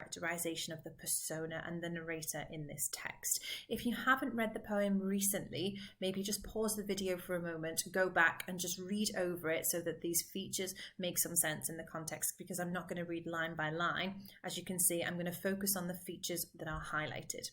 characterization of the persona and the narrator in this text. If you haven't read the poem recently, maybe just pause the video for a moment, go back and just read over it so that these features make some sense in the context, because I'm not going to read line by line. As you can see, I'm going to focus on the features that are highlighted.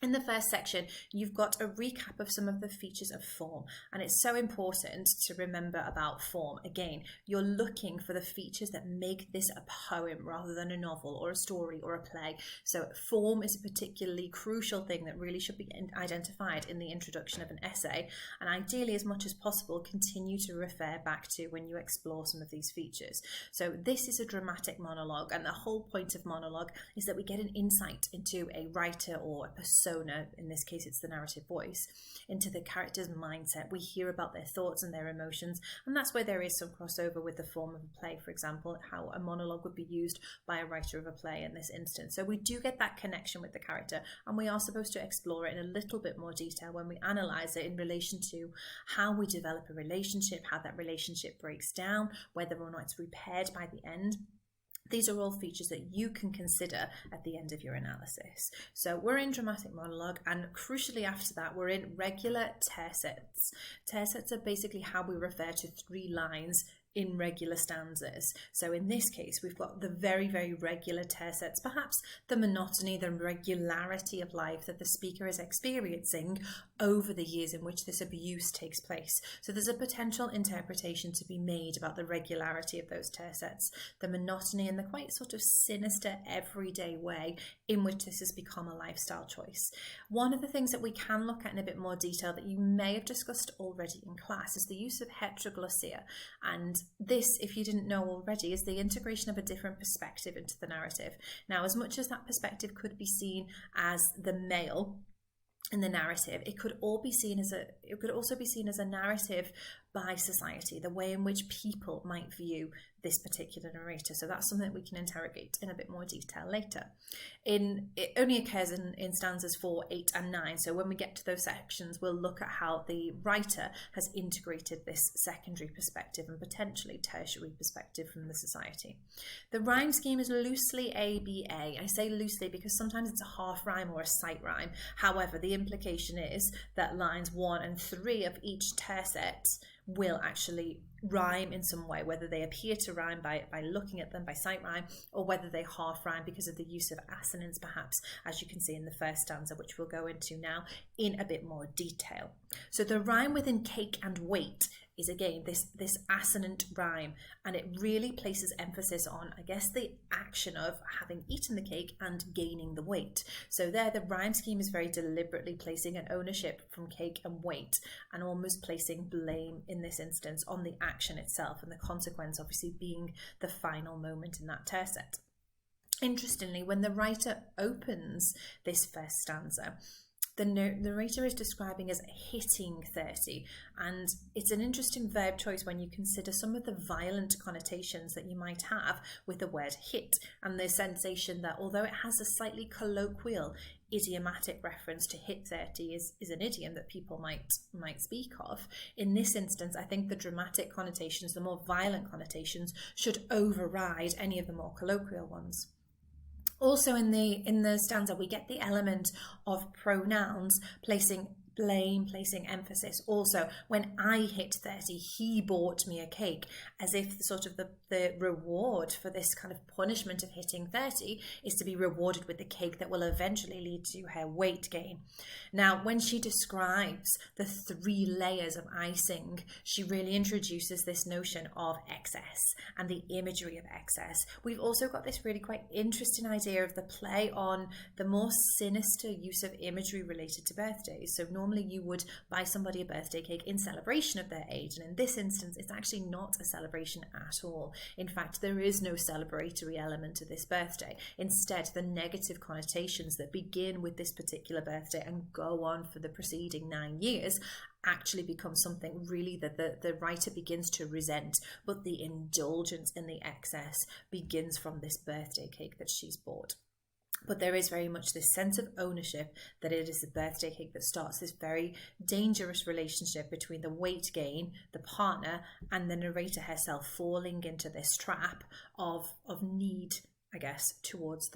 In the first section, you've got a recap of some of the features of form, and it's so important to remember about form. Again, you're looking for the features that make this a poem rather than a novel or a story or a play. So form is a particularly crucial thing that really should be identified in the introduction of an essay, and ideally, as much as possible, continue to refer back to when you explore some of these features. So this is a dramatic monologue, and the whole point of monologue is that we get an insight into a writer or a persona, in this case it's the narrative voice, into the character's mindset. We hear about their thoughts and their emotions, and that's where there is some crossover with the form of a play, for example, how a monologue would be used by a writer of a play in this instance. So we do get that connection with the character, and we are supposed to explore it in a little bit more detail when we analyse it in relation to how we develop a relationship, how that relationship breaks down, whether or not it's repaired by the end. These are all features that you can consider at the end of your analysis. So we're in dramatic monologue, and crucially after that, we're in regular tercets. Tercets are basically how we refer to 3 lines in regular stanzas. So in this case, we've got the very, very regular tercets, perhaps the monotony, the regularity of life that the speaker is experiencing over the years in which this abuse takes place. So there's a potential interpretation to be made about the regularity of those tercets, the monotony and the quite sort of sinister everyday way in which this has become a lifestyle choice. One of the things that we can look at in a bit more detail that you may have discussed already in class is the use of heteroglossia, and this, if you didn't know already, is the integration of a different perspective into the narrative. Now, as much as that perspective could be seen as the male in the narrative, it could also be seen as a narrative by society, the way in which people might view this particular narrator. So that's something that we can interrogate in a bit more detail later. It only occurs in stanzas 4, 8 and 9. So when we get to those sections, we'll look at how the writer has integrated this secondary perspective and potentially tertiary perspective from the society. The rhyme scheme is loosely ABA. I say loosely because sometimes it's a half rhyme or a sight rhyme. However, the implication is that lines 1 and 3 of each tercet will actually rhyme in some way, whether they appear to rhyme by looking at them by sight rhyme, or whether they half rhyme because of the use of assonance, perhaps, as you can see in the first stanza, which we'll go into now in a bit more detail. So the rhyme within cake and weight is again this assonant rhyme, and it really places emphasis on, I guess, the action of having eaten the cake and gaining the weight. So there the rhyme scheme is very deliberately placing an ownership from cake and weight, and almost placing blame in this instance on the action itself, and the consequence obviously being the final moment in that tercet. Interestingly, when the writer opens this first stanza, the narrator is describing as hitting 30, and it's an interesting verb choice when you consider some of the violent connotations that you might have with the word hit, and the sensation that although it has a slightly colloquial idiomatic reference to hit 30 is an idiom that people might speak of. In this instance, I think the dramatic connotations, the more violent connotations, should override any of the more colloquial ones. Also in the stanza, we get the element of pronouns placing blame, placing emphasis. Also, when I hit 30, he bought me a cake, as if sort of the reward for this kind of punishment of hitting 30 is to be rewarded with the cake that will eventually lead to her weight gain. Now, when she describes the 3 layers of icing, she really introduces this notion of excess and the imagery of excess. We've also got this really quite interesting idea of the play on the more sinister use of imagery related to birthdays. So normally you would buy somebody a birthday cake in celebration of their age, and in this instance it's actually not a celebration at all. In fact, there is no celebratory element to this birthday. Instead, the negative connotations that begin with this particular birthday and go on for the preceding 9 years actually become something really that the writer begins to resent, but the indulgence in the excess begins from this birthday cake that she's bought. But there is very much this sense of ownership that it is the birthday cake that starts this very dangerous relationship between the weight gain, the partner, and the narrator herself falling into this trap of need I guess, towards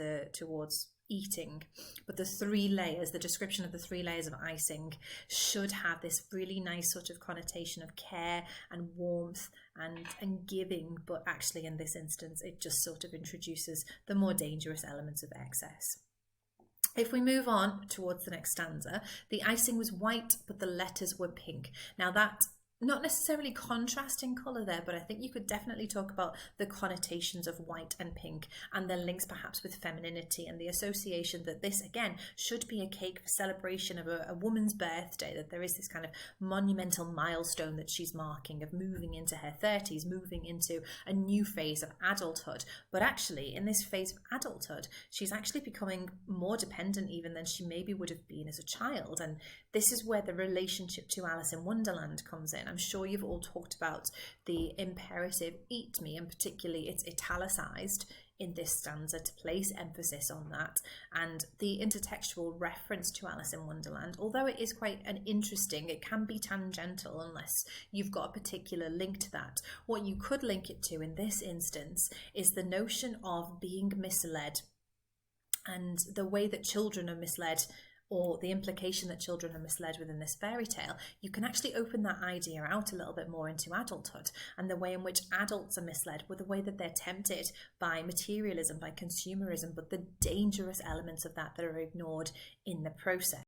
eating. But the 3 layers, the description of the 3 layers of icing should have this really nice sort of connotation of care and warmth and giving, but actually in this instance it just sort of introduces the more dangerous elements of excess. If we move on towards the next stanza, the icing was white but the letters were pink. Now that, not necessarily contrasting colour there, but I think you could definitely talk about the connotations of white and pink and their links perhaps with femininity and the association that this, again, should be a cake for celebration of a woman's birthday, that there is this kind of monumental milestone that she's marking of moving into her 30s, moving into a new phase of adulthood. But actually, in this phase of adulthood, she's actually becoming more dependent even than she maybe would have been as a child. And this is where the relationship to Alice in Wonderland comes in. I'm sure you've all talked about the imperative eat me, and particularly it's italicized in this stanza to place emphasis on that. And the intertextual reference to Alice in Wonderland, although it is quite an interesting, it can be tangential unless you've got a particular link to that. What you could link it to in this instance is the notion of being misled and the way that children are misled, or the implication that children are misled within this fairy tale. You can actually open that idea out a little bit more into adulthood and the way in which adults are misled with the way that they're tempted by materialism, by consumerism, but the dangerous elements of that are ignored in the process.